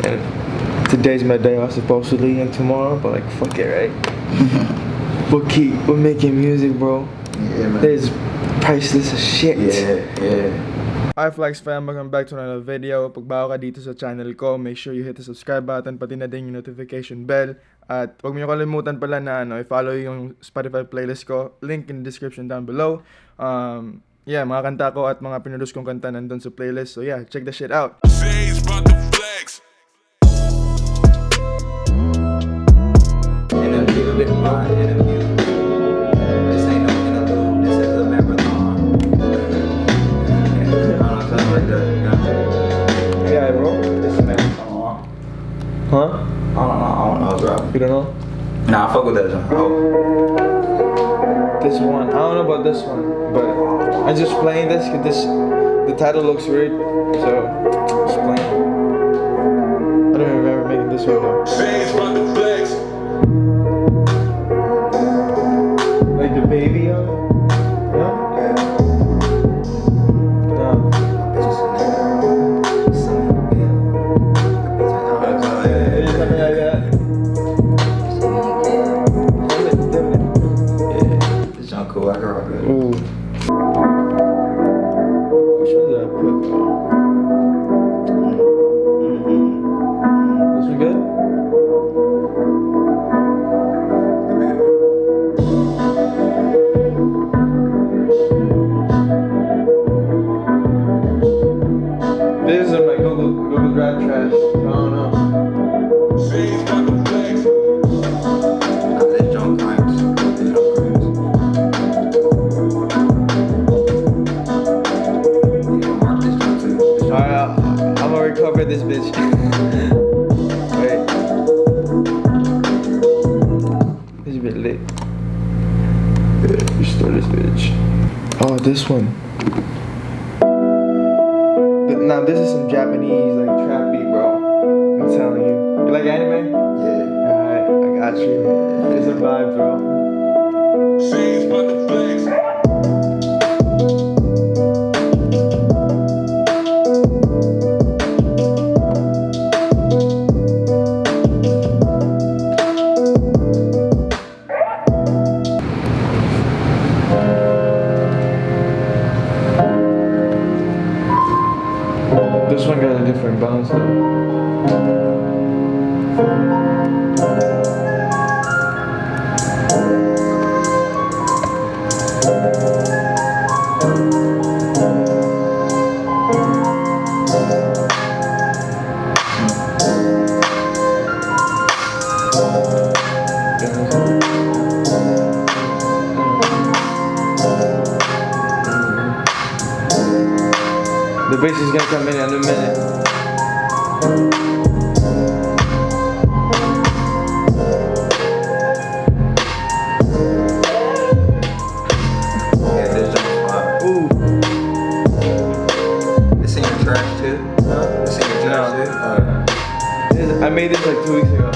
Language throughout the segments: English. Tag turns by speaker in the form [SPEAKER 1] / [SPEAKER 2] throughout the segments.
[SPEAKER 1] And today's my day off supposedly, and tomorrow, but like fuck it, right? We're making music, bro.
[SPEAKER 2] Yeah, man.
[SPEAKER 1] There's priceless as shit.
[SPEAKER 2] Yeah.
[SPEAKER 1] Hi Flex fam, welcome back to another video. Pag bago ka dito sa channel ko, make sure you hit the subscribe button, pati na din yung notification bell. At huwag mo kalimutan pala na i-follow yung Spotify playlist ko. Link in the description down below. Yeah, mga kanta ko at mga pinroduce kong kanta nandun sa playlist. So yeah, check the shit out.
[SPEAKER 2] Interview with my interview. This ain't no interlude, this is a marathon. I don't know, something like that, you know?
[SPEAKER 1] Yeah, bro.
[SPEAKER 2] This is a marathon.
[SPEAKER 1] Huh?
[SPEAKER 2] I don't know, bro.
[SPEAKER 1] You don't know?
[SPEAKER 2] Nah, I fuck with that song.
[SPEAKER 1] This one. I don't know about this one, but I'm just playing this because the title looks weird, so just playing. I don't even remember making this one though. Like the baby of it? No?
[SPEAKER 2] Yeah.
[SPEAKER 1] No.
[SPEAKER 2] It's just a nigga. Something
[SPEAKER 1] Something like that.
[SPEAKER 2] Yeah, this song cool, I can rock it.
[SPEAKER 1] Ooh. Which one did I put? This one good? This is my Google Drive trash. I don't know.
[SPEAKER 2] This John Crimes. Mark this one too.
[SPEAKER 1] Alright, I'm gonna recover this bitch. Wait. This is a bit lit. Restore this bitch. Oh, this one. Now this is some Japanese like trap beat, bro. I'm telling you. You like anime?
[SPEAKER 2] Yeah.
[SPEAKER 1] Alright, I got you. It's a vibe, bro. This one got a different bounce though. The bass is gonna come in a minute.
[SPEAKER 2] Yeah, this John's fire.
[SPEAKER 1] Ooh.
[SPEAKER 2] This ain't your trash too? This ain't your trash too?
[SPEAKER 1] I made this like 2 weeks ago.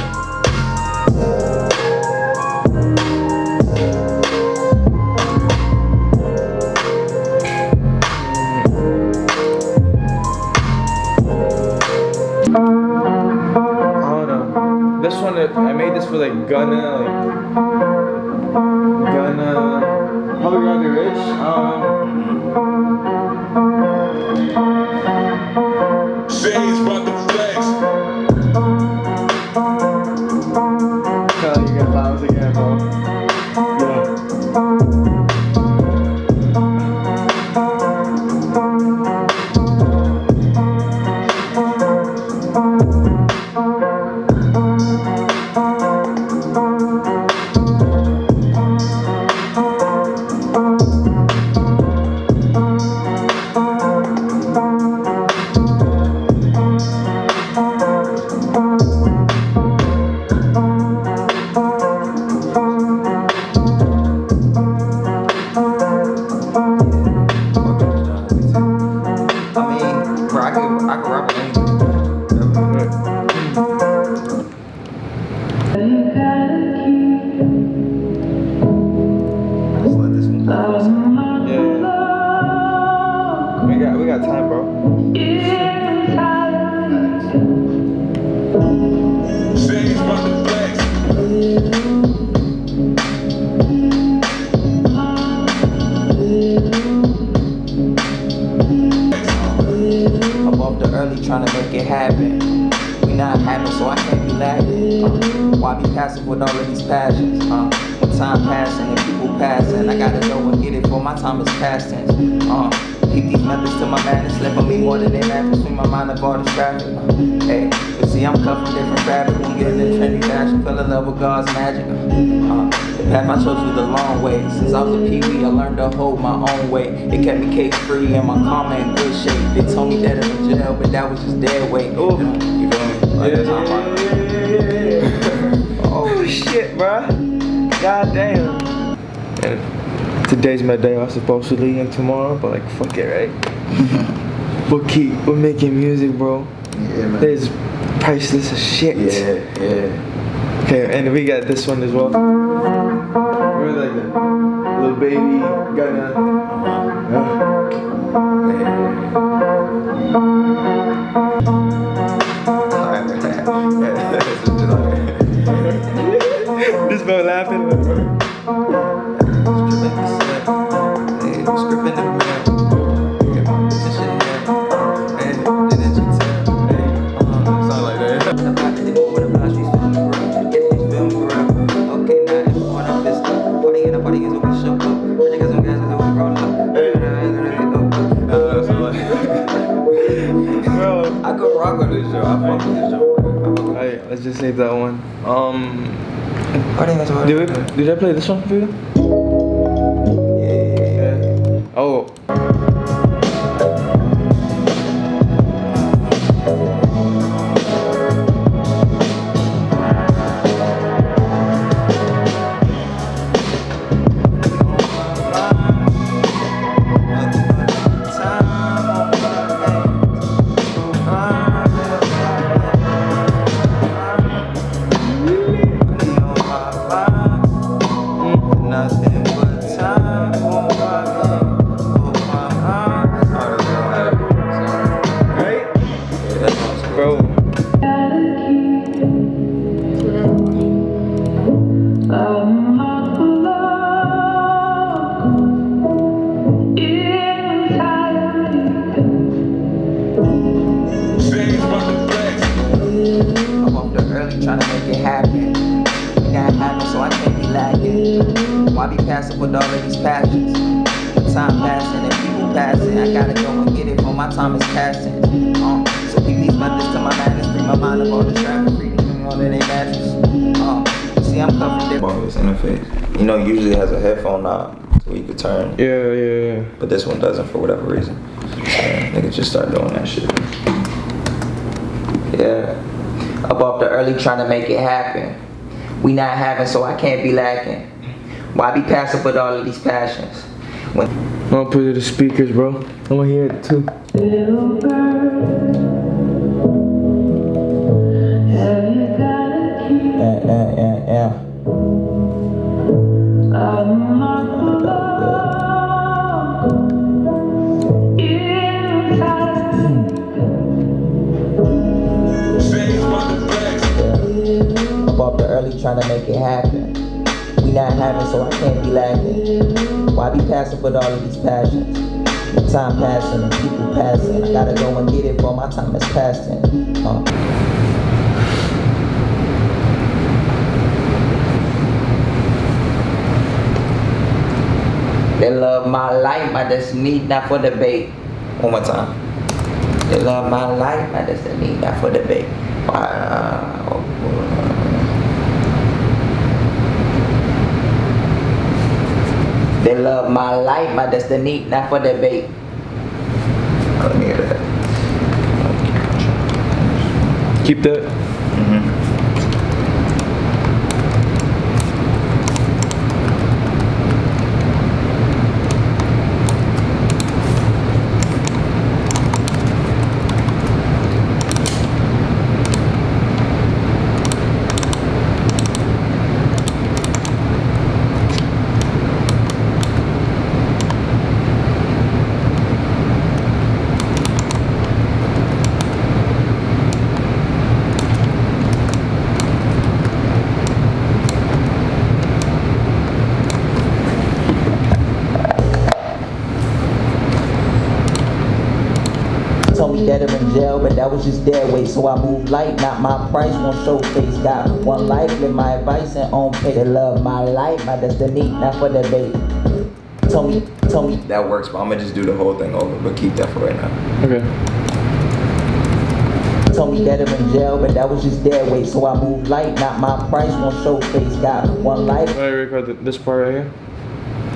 [SPEAKER 1] This one, I made this for like Gunna, probably rather rich. You got bounce again, bro. Yeah.
[SPEAKER 2] happen. We not having, so I can't be lacking. Why be passive with all of these passions? When time passing and people passing, I gotta go and get it for my time is past tense. Keep these methods to my madness, slip on me more than they match between my mind and all this traffic. Hey, but see, I'm cut from different fabric. When getting in trendy fashion, fell in love with God's magic. The path I chose was the long way. Since I was a peewee, I learned to hold my own weight. It kept me cage free and my karma in good shape. They told me that I'm in jail, but that was just dead weight. Ooh, you feel me? Like
[SPEAKER 1] Oh shit, bruh. God damn. And today's my day. I was supposed to leave in tomorrow, but like, fuck it, right? We're making music, bro.
[SPEAKER 2] Yeah, man.
[SPEAKER 1] There's priceless as shit.
[SPEAKER 2] Yeah.
[SPEAKER 1] Okay, and we got this one as well. We're like a little baby Ghana. This bro laughing.
[SPEAKER 2] I could rock with this show. I fuck with this show.
[SPEAKER 1] Alright, let's just save that one.
[SPEAKER 2] Did
[SPEAKER 1] Did I play this one for you?
[SPEAKER 2] Yeah.
[SPEAKER 1] Oh. Bro.
[SPEAKER 2] I'm up there early trying to make it happen. We not having, so I can't be lacking. Why be passive with all of these passions? Time passing and people passing, I gotta go and get it for my time is passing. So keep these methods to my madness, free my mind of all this traffic, freedom all that ain't matches. See, I'm cut from different this interface. You know, usually has a headphone knob so you could turn.
[SPEAKER 1] Yeah.
[SPEAKER 2] But this one doesn't for whatever reason. So niggas just start doing that shit. Yeah. Up off the early trying to make it happen. We not having, so I can't be lacking. Why be passive with all of these passions? When
[SPEAKER 1] I'm gonna put it to the speakers, bro. I wanna hear it too.
[SPEAKER 2] Yeah. Up off the early trying to make it happen. We not having, so I can't be lacking. Why be passive with all of these passions? With time passing and people passing, I gotta go and get it for my time is passing. They love my life, my destiny, not for debate. One more time. They love my life, my destiny, not for debate. They love my life, my destiny, not for debate. Let me hear that.
[SPEAKER 1] Keep that.
[SPEAKER 2] jail, but that was just their way. So I moved light, not my price, won't show face. Got one life, live my advice and own pace. They love my life, my destiny, not for debate. Told me. That works, but I'm gonna just do the whole thing over, but keep that for right now.
[SPEAKER 1] Okay.
[SPEAKER 2] Told me that I'm in jail, but that was just their way. So I moved light, not my price, won't show face. Got one life.
[SPEAKER 1] I record this part right here.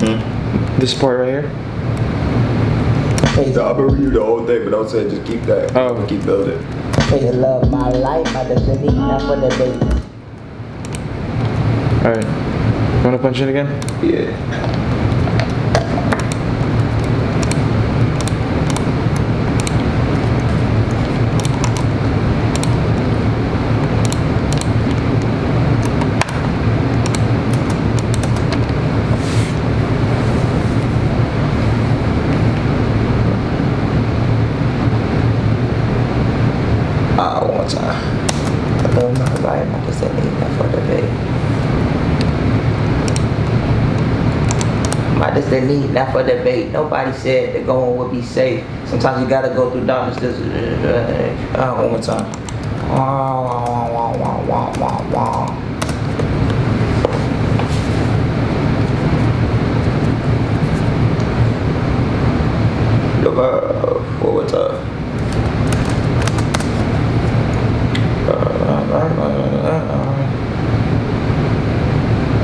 [SPEAKER 2] Hmm?
[SPEAKER 1] This part right here.
[SPEAKER 2] Face.
[SPEAKER 3] I'll read you the whole thing, but don't say just keep that.
[SPEAKER 1] Oh.
[SPEAKER 3] Keep building.
[SPEAKER 2] They love my life, my destiny, not for debate.
[SPEAKER 1] Alright. You wanna punch it again?
[SPEAKER 3] Yeah. One more time.
[SPEAKER 2] I love my life, my destiny, not for debate. My destiny, not for debate. Nobody said the going would be safe. Sometimes you gotta go through darkness.
[SPEAKER 3] One more time. One more time.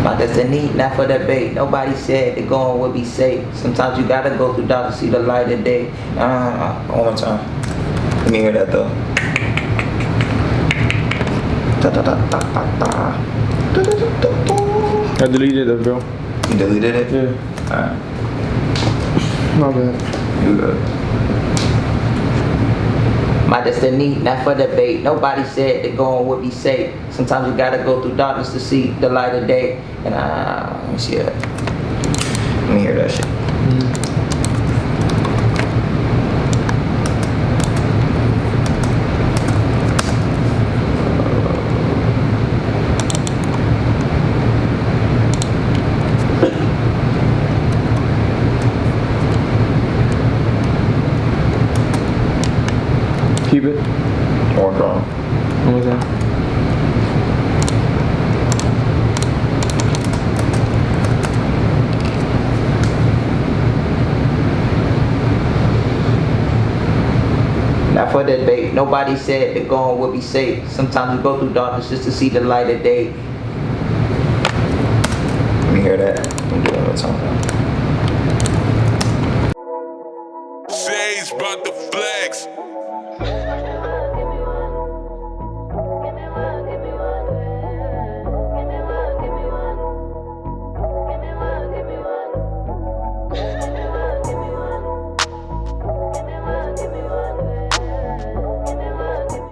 [SPEAKER 2] My destiny, not for debate. Nobody said the going would be safe. Sometimes you gotta go through darkness to see the light of day.
[SPEAKER 3] One more time. Let me hear that though.
[SPEAKER 1] I deleted it, bro.
[SPEAKER 3] You deleted it?
[SPEAKER 1] Yeah.
[SPEAKER 3] Alright.
[SPEAKER 1] My bad.
[SPEAKER 3] You good.
[SPEAKER 2] My destiny, not for debate. Nobody said the going would be safe. Sometimes you gotta go through darkness to see the light of day. And
[SPEAKER 3] Let me see that. Let me hear that shit.
[SPEAKER 1] Keep it.
[SPEAKER 3] More drum.
[SPEAKER 1] One more time.
[SPEAKER 2] not for debate. Nobody said the going would be safe. Sometimes you go through darkness just to see the light of day.
[SPEAKER 3] Let me hear that. I'm doing it something.
[SPEAKER 4] Xaje's about to